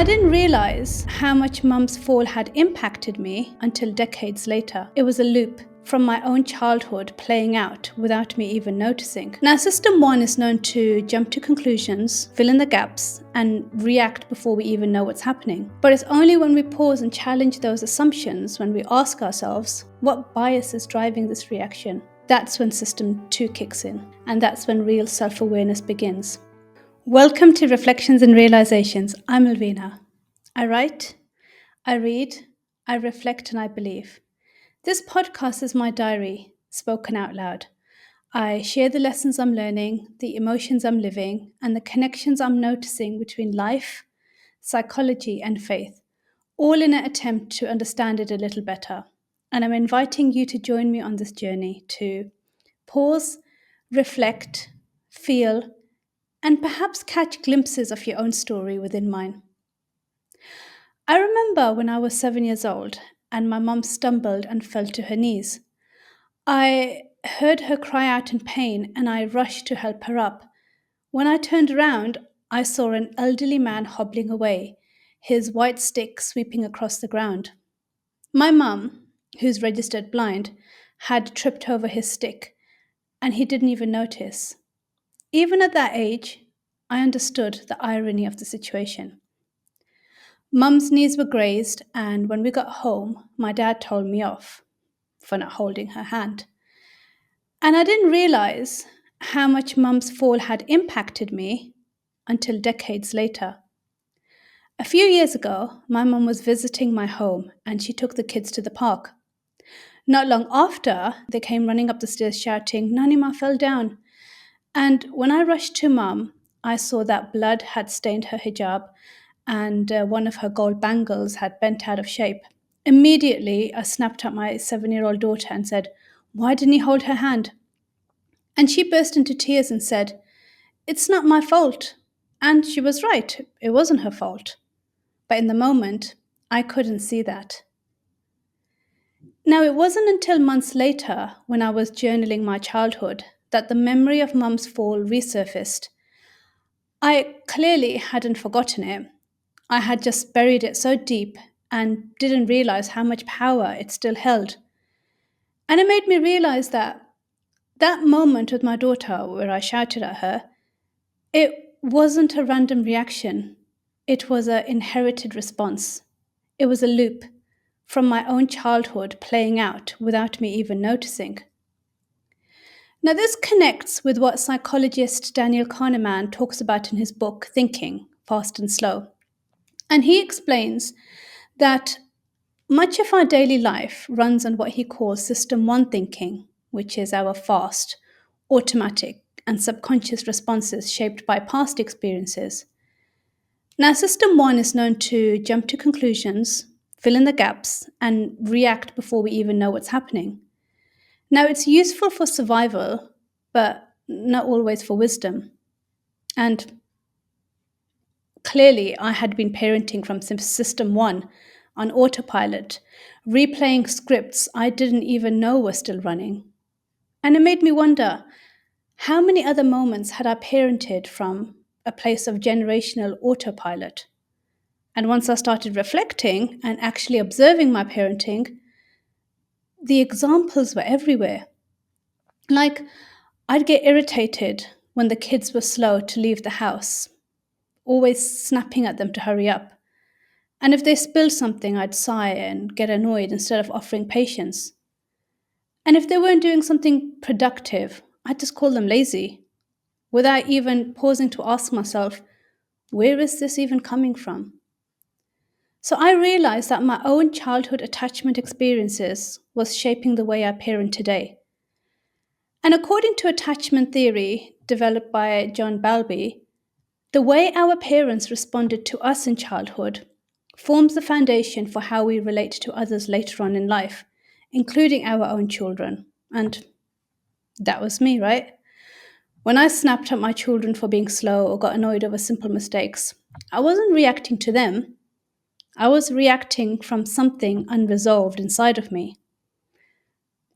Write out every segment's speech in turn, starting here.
I didn't realize how much Mum's fall had impacted me until decades later. It was a loop from my own childhood playing out without me even noticing. Now, System 1 is known to jump to conclusions, fill in the gaps, and react before we even know what's happening. But it's only when we pause and challenge those assumptions, when we ask ourselves, what bias is driving this reaction? That's when System 2 kicks in, and that's when real self-awareness begins. Welcome to Reflections and Realizations. I'm Alveena. I write, I read, I reflect, and I believe. This podcast is my diary, spoken out loud. I share the lessons I'm learning, the emotions I'm living, and the connections I'm noticing between life, psychology, and faith, all in an attempt to understand it a little better. And I'm inviting you to join me on this journey to pause, reflect, feel, and perhaps catch glimpses of your own story within mine. I remember when I was 7 years old and my mum stumbled and fell to her knees. I heard her cry out in pain and I rushed to help her up. When I turned around, I saw an elderly man hobbling away, his white stick sweeping across the ground. My mum, who's registered blind, had tripped over his stick and he didn't even notice. Even at that age, I understood the irony of the situation. Mum's knees were grazed, and when we got home, my dad told me off for not holding her hand. And I didn't realize how much Mum's fall had impacted me until decades later. A few years ago, my mum was visiting my home and she took the kids to the park. Not long after, they came running up the stairs shouting, "Nanima fell down." And when I rushed to Mum, I saw that blood had stained her hijab and one of her gold bangles had bent out of shape. Immediately, I snapped at my 7-year-old daughter and said, "Why didn't you hold her hand?" And she burst into tears and said, "It's not my fault." And she was right, it wasn't her fault. But in the moment, I couldn't see that. Now, it wasn't until months later, when I was journaling my childhood, that the memory of Mum's fall resurfaced. I clearly hadn't forgotten it. I had just buried it so deep and didn't realize how much power it still held. And it made me realize that moment with my daughter where I shouted at her, it wasn't a random reaction. It was an inherited response. It was a loop from my own childhood playing out without me even noticing. Now, this connects with what psychologist Daniel Kahneman talks about in his book, Thinking, Fast and Slow. And he explains that much of our daily life runs on what he calls System 1 thinking, which is our fast, automatic, and subconscious responses shaped by past experiences. Now, System 1 is known to jump to conclusions, fill in the gaps, and react before we even know what's happening. Now, it's useful for survival, but not always for wisdom. And clearly, I had been parenting from System 1 on autopilot, replaying scripts I didn't even know were still running. And it made me wonder, how many other moments had I parented from a place of generational autopilot? And once I started reflecting and actually observing my parenting, the examples were everywhere. Like, I'd get irritated when the kids were slow to leave the house, always snapping at them to hurry up. And if they spilled something, I'd sigh and get annoyed instead of offering patience. And if they weren't doing something productive, I'd just call them lazy, without even pausing to ask myself, where is this even coming from? So I realized that my own childhood attachment experiences was shaping the way I parent today. And according to attachment theory developed by John Bowlby, the way our parents responded to us in childhood forms the foundation for how we relate to others later on in life, including our own children. And that was me, right? When I snapped at my children for being slow or got annoyed over simple mistakes, I wasn't reacting to them. I was reacting from something unresolved inside of me.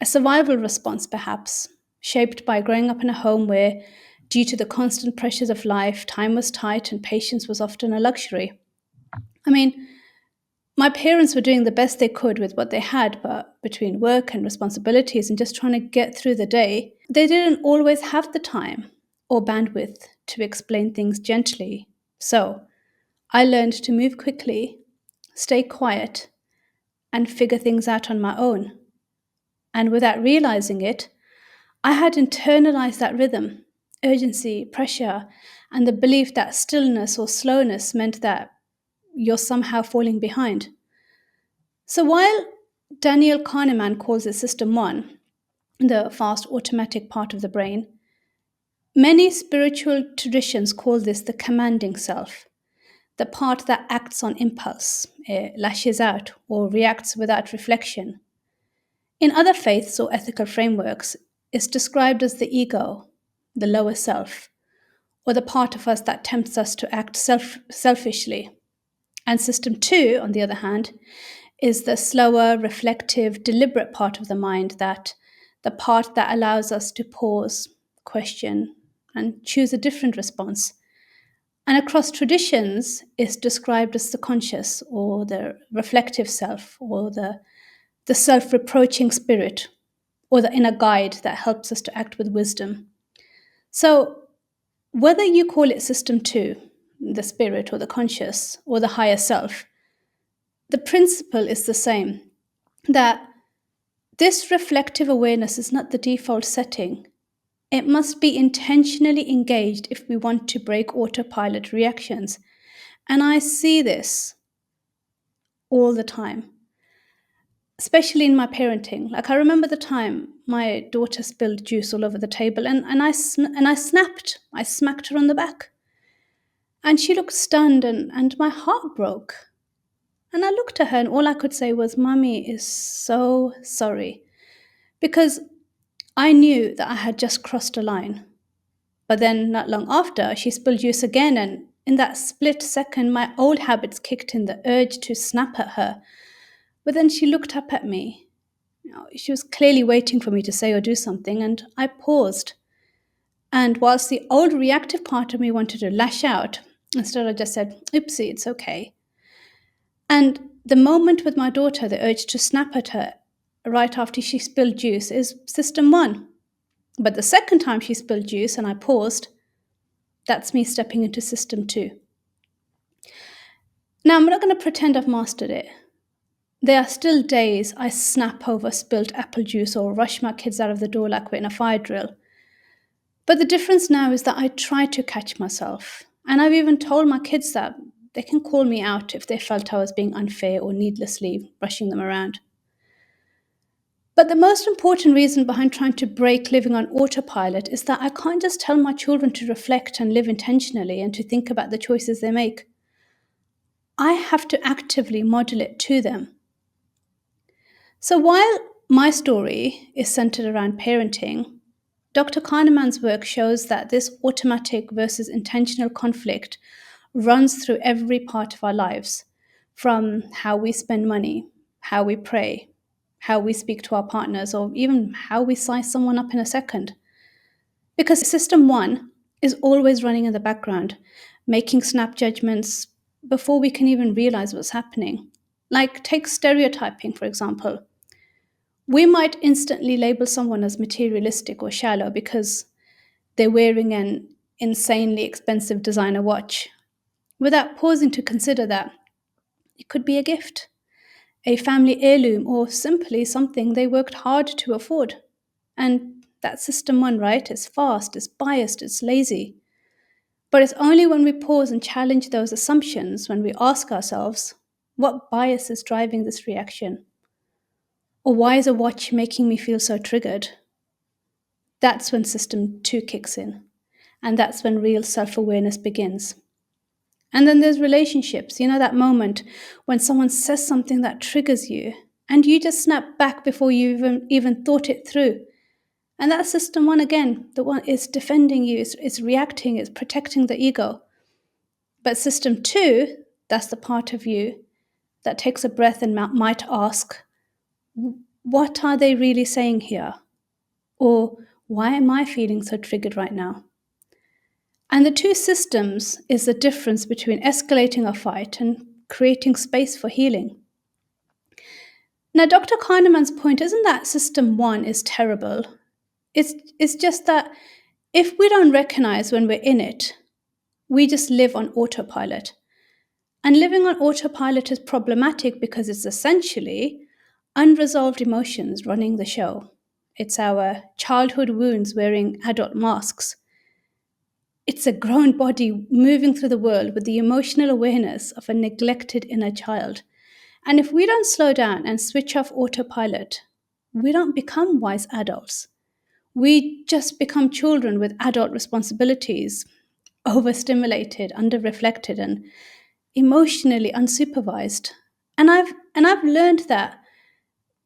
A survival response, perhaps, shaped by growing up in a home where, due to the constant pressures of life, time was tight and patience was often a luxury. I mean, my parents were doing the best they could with what they had, but between work and responsibilities and just trying to get through the day, they didn't always have the time or bandwidth to explain things gently. So I learned to move quickly, stay quiet, and figure things out on my own. And without realizing it, I had internalized that rhythm, urgency, pressure, and the belief that stillness or slowness meant that you're somehow falling behind. So while Daniel Kahneman calls it System 1, the fast automatic part of the brain, many spiritual traditions call this the commanding self, the part that acts on impulse, lashes out, or reacts without reflection. In other faiths or ethical frameworks, it's described as the ego, the lower self, or the part of us that tempts us to act selfishly. And System 2, on the other hand, is the slower, reflective, deliberate part of the mind, that the part that allows us to pause, question, and choose a different response. And across traditions, it's described as the conscious or the reflective self or the self reproaching spirit or the inner guide that helps us to act with wisdom. So, whether you call it System 2, the spirit or the conscious or the higher self, the principle is the same, that this reflective awareness is not the default setting. It must be intentionally engaged if we want to break autopilot reactions. And I see this all the time, especially in my parenting. Like, I remember the time my daughter spilled juice all over the table, and I snapped. I smacked her on the back. And she looked stunned, and my heart broke. And I looked at her, and all I could say was, "Mummy is so sorry." Because I knew that I had just crossed a line. But then, not long after, she spilled juice again, and in that split second, my old habits kicked in, the urge to snap at her. But then she looked up at me. She was clearly waiting for me to say or do something, and I paused. And whilst the old reactive part of me wanted to lash out, instead I just said, "Oopsie, it's okay." And the moment with my daughter, the urge to snap at her right after she spilled juice, is System 1. But the second time she spilled juice and I paused, that's me stepping into System 2. Now, I'm not going to pretend I've mastered it. There are still days I snap over spilled apple juice or rush my kids out of the door like we're in a fire drill. But the difference now is that I try to catch myself. And I've even told my kids that they can call me out if they felt I was being unfair or needlessly rushing them around. But the most important reason behind trying to break living on autopilot is that I can't just tell my children to reflect and live intentionally and to think about the choices they make. I have to actively model it to them. So while my story is centered around parenting, Dr. Kahneman's work shows that this automatic versus intentional conflict runs through every part of our lives, from how we spend money, how we pray, how we speak to our partners, or even how we size someone up in a second. Because System 1 is always running in the background, making snap judgments before we can even realize what's happening. Like, take stereotyping, for example. We might instantly label someone as materialistic or shallow because they're wearing an insanely expensive designer watch, without pausing to consider that it could be a gift, a family heirloom, or simply something they worked hard to afford. And that's System 1, right? It's fast, it's biased, it's lazy. But it's only when we pause and challenge those assumptions, when we ask ourselves, what bias is driving this reaction? Or why is a watch making me feel so triggered? That's when System 2 kicks in. And that's when real self-awareness begins. And then there's relationships, that moment when someone says something that triggers you and you just snap back before you even thought it through. And that's System 1 again. The one is defending you, it's reacting, it's protecting the ego. But System 2, that's the part of you that takes a breath and might ask, what are they really saying here? Or why am I feeling so triggered right now? And the two systems is the difference between escalating a fight and creating space for healing. Now, Dr. Kahneman's point isn't that system one is terrible. It's just that if we don't recognize when we're in it, we just live on autopilot. And living on autopilot is problematic because it's essentially unresolved emotions running the show. It's our childhood wounds wearing adult masks. It's a grown body moving through the world with the emotional awareness of a neglected inner child. And if we don't slow down and switch off autopilot, we don't become wise adults. We just become children with adult responsibilities, overstimulated, underreflected, and emotionally unsupervised. And I've learned that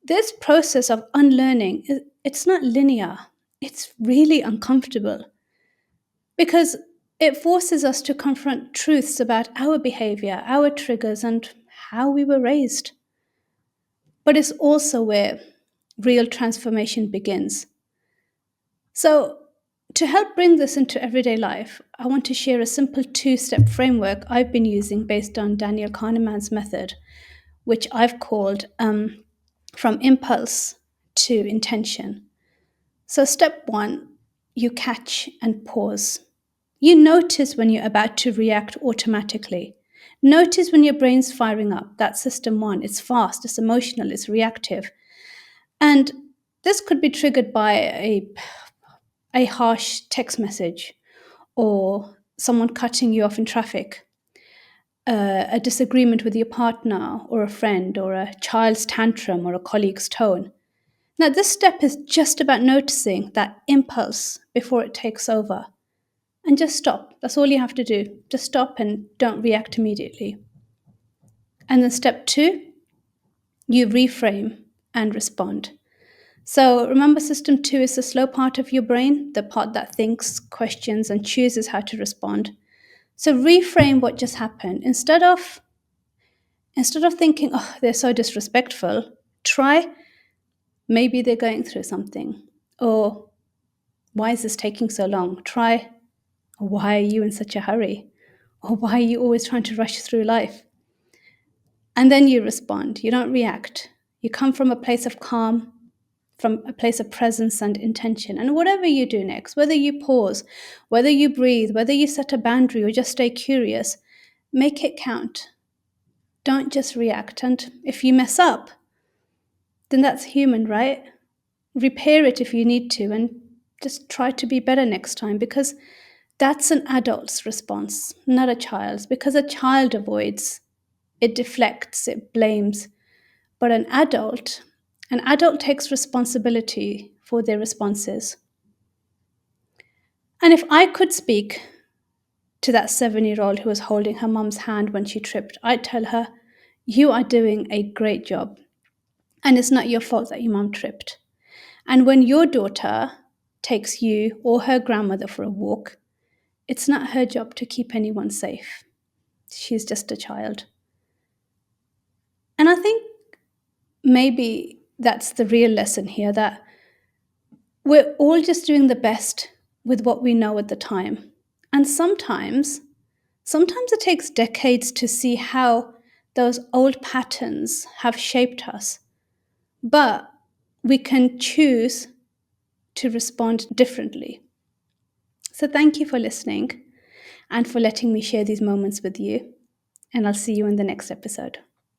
this process of unlearning, it's not linear. It's really uncomfortable because it forces us to confront truths about our behavior, our triggers, and how we were raised. But it's also where real transformation begins. So, to help bring this into everyday life, I want to share a simple 2-step framework I've been using based on Daniel Kahneman's method, which I've called From Impulse to Intention. So, step 1, you catch and pause. You notice when you're about to react automatically. Notice when your brain's firing up. That's system 1. It's fast, it's emotional, it's reactive. And this could be triggered by a harsh text message or someone cutting you off in traffic, a disagreement with your partner or a friend, or a child's tantrum or a colleague's tone. Now, this step is just about noticing that impulse before it takes over. And just stop. That's all you have to do. Just stop and don't react immediately. And then step 2, you reframe and respond. So remember, system 2 is the slow part of your brain, the part that thinks, questions, and chooses how to respond. So reframe what just happened. Instead of thinking, oh, they're so disrespectful, try, maybe they're going through something. Or why is this taking so long? Try, why are you in such a hurry? Or why are you always trying to rush through life? And then you respond. You don't react. You come from a place of calm, from a place of presence and intention. And whatever you do next, whether you pause, whether you breathe, whether you set a boundary or just stay curious, make it count. Don't just react. And if you mess up, then that's human, right? Repair it if you need to, and just try to be better next time, because that's an adult's response, not a child's. Because a child avoids, it deflects, it blames. But an adult takes responsibility for their responses. And if I could speak to that 7-year-old who was holding her mum's hand when she tripped, I'd tell her, you are doing a great job. And it's not your fault that your mum tripped. And when your daughter takes you or her grandmother for a walk, it's not her job to keep anyone safe. She's just a child. And I think maybe that's the real lesson here, that we're all just doing the best with what we know at the time. And sometimes it takes decades to see how those old patterns have shaped us. But we can choose to respond differently. So thank you for listening and for letting me share these moments with you. And I'll see you in the next episode.